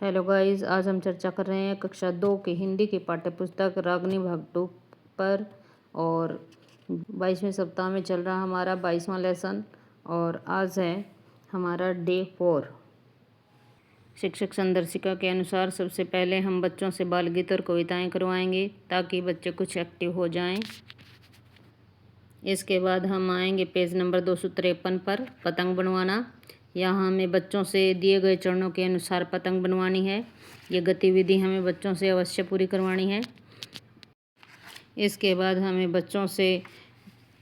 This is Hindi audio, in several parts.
हेलो गाइस, आज हम चर्चा कर रहे हैं कक्षा 2 की हिंदी की पाठ्यपुस्तक रागनी भाग 2 पर। और 22वें सप्ताह में चल रहा हमारा 22वां लेसन और आज है हमारा डे 4। शिक्षक संदर्शिका के अनुसार सबसे पहले हम बच्चों से बाल गीत और कविताएं करवाएंगे ताकि बच्चे कुछ एक्टिव हो जाएं। इसके बाद हम आएंगे पेज नंबर 253 पर पतंग बनवाना। यहाँ हमें बच्चों से दिए गए चरणों के अनुसार पतंग बनवानी है। ये गतिविधि हमें बच्चों से अवश्य पूरी करवानी है। इसके बाद हमें बच्चों से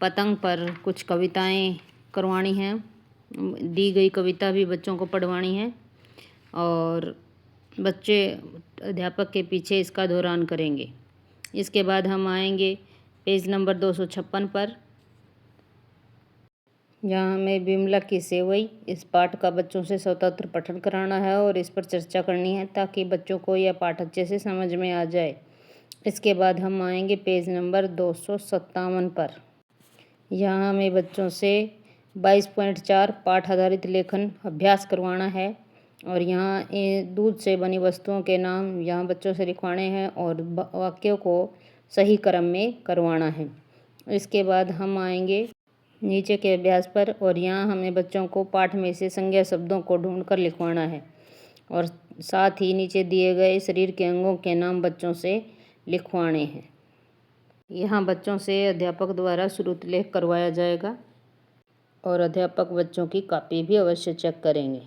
पतंग पर कुछ कविताएं करवानी हैं। दी गई कविता भी बच्चों को पढ़वानी है और बच्चे अध्यापक के पीछे इसका दोहरान करेंगे। इसके बाद हम आएंगे पेज नंबर 256 पर। यहाँ हमें बिमला की सेवई इस पाठ का बच्चों से स्वतंत्र पठन कराना है और इस पर चर्चा करनी है ताकि बच्चों को यह पाठ अच्छे से समझ में आ जाए। इसके बाद हम आएंगे पेज नंबर 257 पर। यहाँ हमें बच्चों से 22.4 पाठ आधारित लेखन अभ्यास करवाना है और यहाँ दूध से बनी वस्तुओं के नाम यहाँ बच्चों से लिखवाने हैं और वाक्यों को सही क्रम में करवाना है। इसके बाद हम आएंगे नीचे के अभ्यास पर और यहाँ हमें बच्चों को पाठ में से संज्ञा शब्दों को ढूंढकर लिखवाना है और साथ ही नीचे दिए गए शरीर के अंगों के नाम बच्चों से लिखवाने हैं। यहाँ बच्चों से अध्यापक द्वारा श्रुतलेख करवाया जाएगा और अध्यापक बच्चों की कॉपी भी अवश्य चेक करेंगे।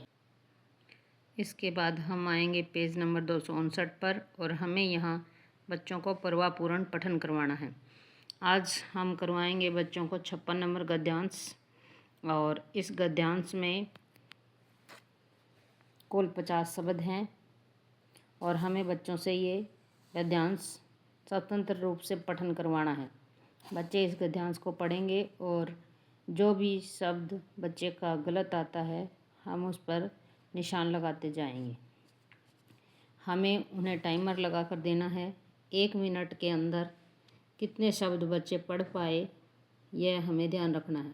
इसके बाद हम आएंगे पेज नंबर 259 पर और हमें यहाँ बच्चों को प्रवाहपूर्ण पठन करवाना है। आज हम करवाएंगे बच्चों को 56 नंबर गद्यांश और इस गद्यांश में कुल 50 शब्द हैं और हमें बच्चों से ये गद्यांश स्वतंत्र रूप से पठन करवाना है। बच्चे इस गद्यांश को पढ़ेंगे और जो भी शब्द बच्चे का गलत आता है हम उस पर निशान लगाते जाएंगे। हमें उन्हें टाइमर लगा कर देना है। 1 मिनट के अंदर कितने शब्द बच्चे पढ़ पाए यह हमें ध्यान रखना है।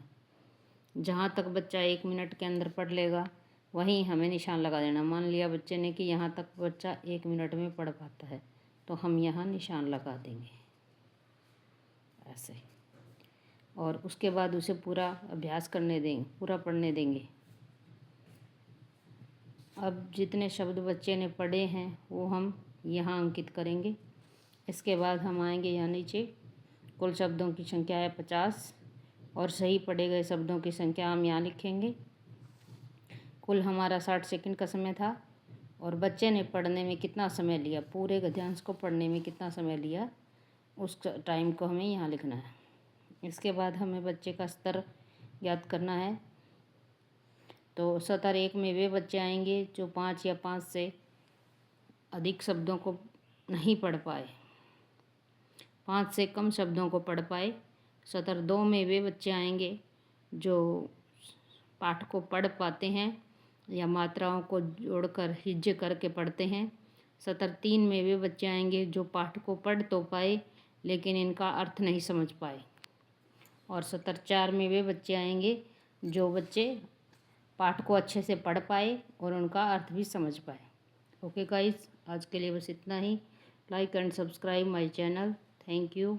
जहाँ तक बच्चा 1 मिनट के अंदर पढ़ लेगा वहीं हमें निशान लगा देना। मान लिया बच्चे ने कि यहाँ तक बच्चा 1 मिनट में पढ़ पाता है तो हम यहाँ निशान लगा देंगे ऐसे। और उसके बाद उसे पूरा अभ्यास करने देंगे, पूरा पढ़ने देंगे। अब जितने शब्द बच्चे ने पढ़े हैं वो हम यहाँ अंकित करेंगे। इसके बाद हम आएंगे यहाँ नीचे कुल शब्दों की संख्या है 50 और सही पढ़े गए शब्दों की संख्या हम यहाँ लिखेंगे। कुल हमारा 60 सेकंड का समय था और बच्चे ने पढ़ने में कितना समय लिया, पूरे गद्यांश को पढ़ने में कितना समय लिया, उस टाइम को हमें यहाँ लिखना है। इसके बाद हमें बच्चे का स्तर ज्ञात करना है। तो सत्र 1 में वे बच्चे आएंगे जो 5 या 5 से अधिक शब्दों को नहीं पढ़ पाए, 5 से कम शब्दों को पढ़ पाए। सत्र 2 में वे बच्चे आएंगे जो पाठ को पढ़ पाते हैं या मात्राओं को जोड़कर हिज्जे करके पढ़ते हैं। सत्र 3 में वे बच्चे आएंगे जो पाठ को पढ़ तो पाए लेकिन इनका अर्थ नहीं समझ पाए। और सत्र 4 में वे बच्चे आएंगे जो बच्चे पाठ को अच्छे से पढ़ पाए और उनका अर्थ भी समझ पाए। ओके गाइस, आज के लिए बस इतना ही। Like and subscribe my channel. Thank you.